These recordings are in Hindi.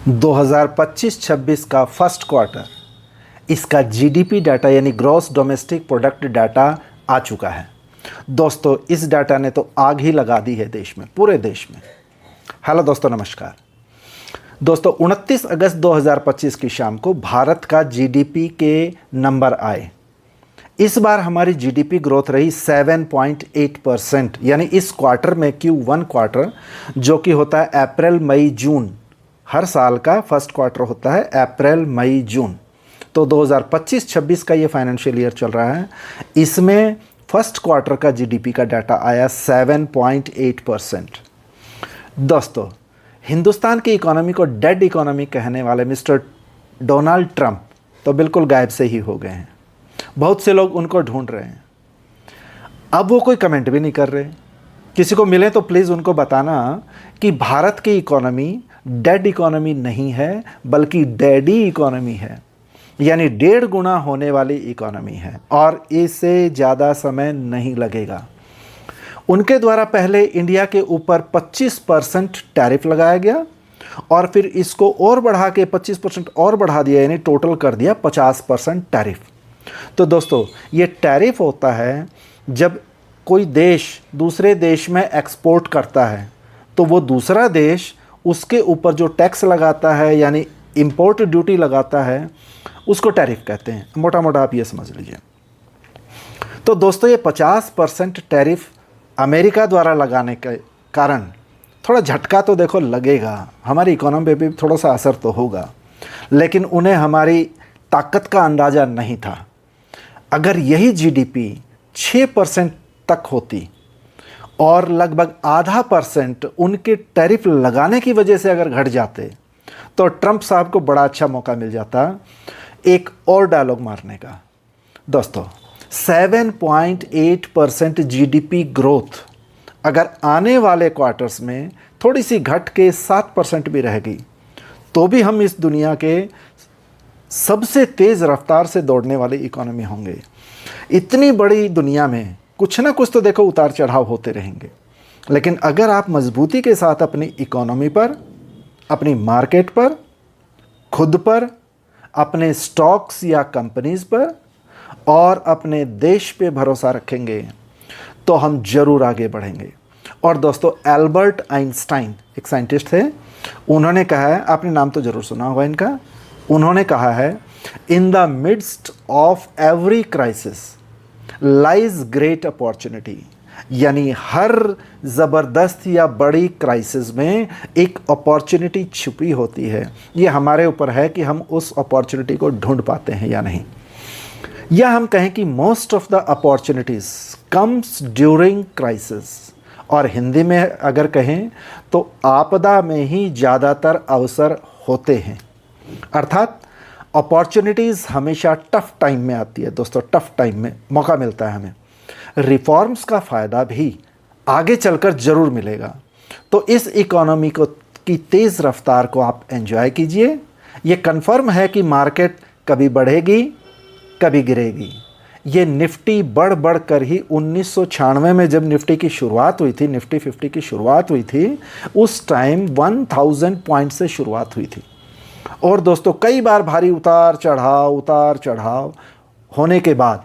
2025-26 का फर्स्ट क्वार्टर, इसका जीडीपी डाटा यानी ग्रॉस डोमेस्टिक प्रोडक्ट डाटा आ चुका है। दोस्तों, इस डाटा ने तो आग ही लगा दी है देश में, पूरे देश में। हेलो दोस्तों, नमस्कार। दोस्तों, 29 अगस्त 2025 की शाम को भारत का जीडीपी के नंबर आए। इस बार हमारी जीडीपी ग्रोथ रही 7.8%, यानी इस क्वार्टर में Q1 क्वार्टर, जो कि होता है अप्रैल मई जून, हर साल का फर्स्ट क्वार्टर होता है अप्रैल मई जून। तो 2025-26 का ये फाइनेंशियल ईयर चल रहा है, इसमें फर्स्ट क्वार्टर का जीडीपी का डाटा आया 7.8%। दोस्तों, हिंदुस्तान की इकोनॉमी को डेड इकोनॉमी कहने वाले मिस्टर डोनाल्ड ट्रंप तो बिल्कुल गायब से ही हो गए हैं। बहुत से लोग उनको ढूंढ रहे हैं। अब वो कोई कमेंट भी नहीं कर रहे। किसी को मिले तो प्लीज़ उनको बताना कि भारत की इकोनॉमी डेड इकोनॉमी नहीं है, बल्कि डैडी इकोनॉमी है, यानी 1.5 गुना होने वाली इकोनॉमी है और इससे ज़्यादा समय नहीं लगेगा। उनके द्वारा पहले इंडिया के ऊपर 25% टैरिफ लगाया गया और फिर इसको और बढ़ा के 25% और बढ़ा दिया, यानी टोटल कर दिया 50% टैरिफ। तो दोस्तों, ये टैरिफ होता है जब कोई देश दूसरे देश में एक्सपोर्ट करता है तो वो दूसरा देश उसके ऊपर जो टैक्स लगाता है, यानी इंपोर्ट ड्यूटी लगाता है, उसको टैरिफ कहते हैं। मोटा मोटा आप ये समझ लीजिए। तो दोस्तों, ये 50% टैरिफ अमेरिका द्वारा लगाने के कारण थोड़ा झटका तो देखो लगेगा, हमारी इकोनॉमी पे भी थोड़ा सा असर तो होगा, लेकिन उन्हें हमारी ताकत का अंदाज़ा नहीं था। अगर यही जीडीपी 6% तक होती और लगभग आधा % उनके टैरिफ लगाने की वजह से अगर घट जाते, तो ट्रंप साहब को बड़ा अच्छा मौका मिल जाता एक और डायलॉग मारने का। दोस्तों, 7.8% जीडीपी ग्रोथ अगर आने वाले क्वार्टर्स में थोड़ी सी घट के 7% भी रहेगी, तो भी हम इस दुनिया के सबसे तेज़ रफ्तार से दौड़ने वाली इकोनॉमी होंगे। इतनी बड़ी दुनिया में कुछ ना कुछ तो देखो उतार चढ़ाव होते रहेंगे, लेकिन अगर आप मजबूती के साथ अपनी इकोनॉमी पर, अपनी मार्केट पर, खुद पर, अपने स्टॉक्स या कंपनीज पर और अपने देश पे भरोसा रखेंगे, तो हम जरूर आगे बढ़ेंगे। और दोस्तों, एल्बर्ट आइंस्टाइन एक साइंटिस्ट थे, उन्होंने कहा है, आपने नाम तो जरूर सुना होगा इनका, उन्होंने कहा है, in the midst of every crisis lies great opportunity, यानी हर ज़बरदस्त या बड़ी क्राइसिस में एक अपॉर्चुनिटी छुपी होती है। ये हमारे ऊपर है कि हम उस अपॉर्चुनिटी को ढूंढ पाते हैं या नहीं। या हम कहें कि most of the opportunities comes during crisis, और हिंदी में अगर कहें तो आपदा में ही ज़्यादातर अवसर होते हैं। अर्थात अपॉर्चुनिटीज़ हमेशा टफ़ टाइम में आती है। दोस्तों, टफ़ टाइम में मौका मिलता है हमें। रिफॉर्म्स का फ़ायदा भी आगे चलकर ज़रूर मिलेगा। तो इस इकोनॉमी को की तेज़ रफ्तार को आप एंजॉय कीजिए। ये कंफर्म है कि मार्केट कभी बढ़ेगी, कभी गिरेगी। ये निफ्टी बढ़ बढ़ कर ही 1996 में जब निफ्टी की शुरुआत हुई थी, निफ्टी 50 की शुरुआत हुई थी, उस टाइम 1000 पॉइंट से शुरुआत हुई थी। और दोस्तों, कई बार भारी उतार चढ़ाव होने के बाद,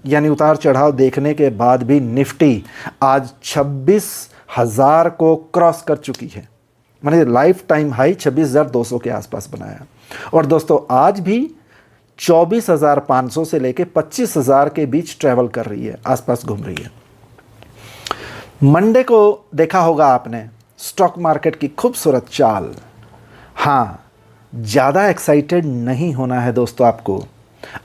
यानी उतार चढ़ाव देखने के बाद भी निफ्टी आज 26,000 को क्रॉस कर चुकी है। मैंने लाइफ टाइम हाई 26,200 के आसपास बनाया। और दोस्तों, आज भी 24,500 से लेके 25,000 के बीच ट्रैवल कर रही है, आसपास घूम रही है। मंडे को देखा होगा आपने स्टॉक मार्केट की खूबसूरत चाल। हाँ, ज़्यादा एक्साइटेड नहीं होना है दोस्तों आपको।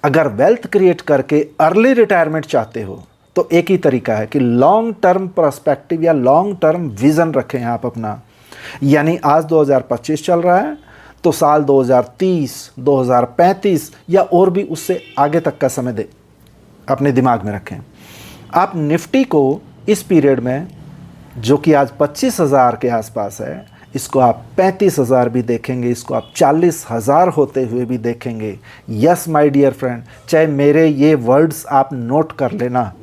अगर वेल्थ क्रिएट करके अर्ली रिटायरमेंट चाहते हो, तो एक ही तरीका है कि लॉन्ग टर्म पर्सपेक्टिव या लॉन्ग टर्म विज़न रखें आप अपना। यानी आज 2025 चल रहा है, तो साल 2030, 2035 या और भी उससे आगे तक का समय अपने दिमाग में रखें। आप निफ्टी को इस पीरियड में, जो कि आज 25,000 के आसपास है, इसको आप 35,000 भी देखेंगे, इसको आप 40,000 होते हुए भी देखेंगे। यस माय डियर फ्रेंड, चाहे मेरे ये वर्ड्स आप नोट कर लेना।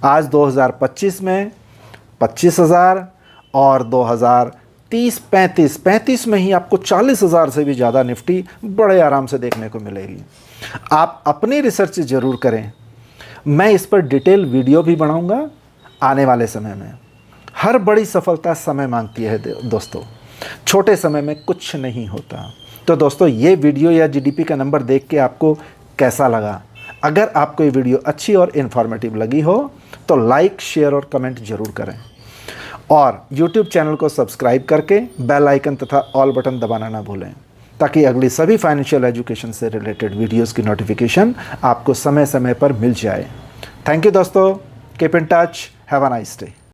आज 2025 में 25,000 और 35 में ही आपको 40,000 से भी ज़्यादा निफ्टी बड़े आराम से देखने को मिलेगी। आप अपनी रिसर्च ज़रूर करें। मैं इस पर डिटेल वीडियो भी बनाऊंगा आने वाले समय में। हर बड़ी सफलता समय मांगती है दोस्तों, छोटे समय में कुछ नहीं होता। तो दोस्तों, ये वीडियो या जीडीपी का नंबर देख के आपको कैसा लगा? अगर आपको ये वीडियो अच्छी और इन्फॉर्मेटिव लगी हो तो लाइक, शेयर और कमेंट जरूर करें, और YouTube चैनल को सब्सक्राइब करके बेल आइकन तथा ऑल बटन दबाना ना भूलें, ताकि अगली सभी फाइनेंशियल एजुकेशन से रिलेटेड वीडियोस की नोटिफिकेशन आपको समय समय पर मिल जाए। थैंक यू दोस्तों, keep in touch, have a nice day.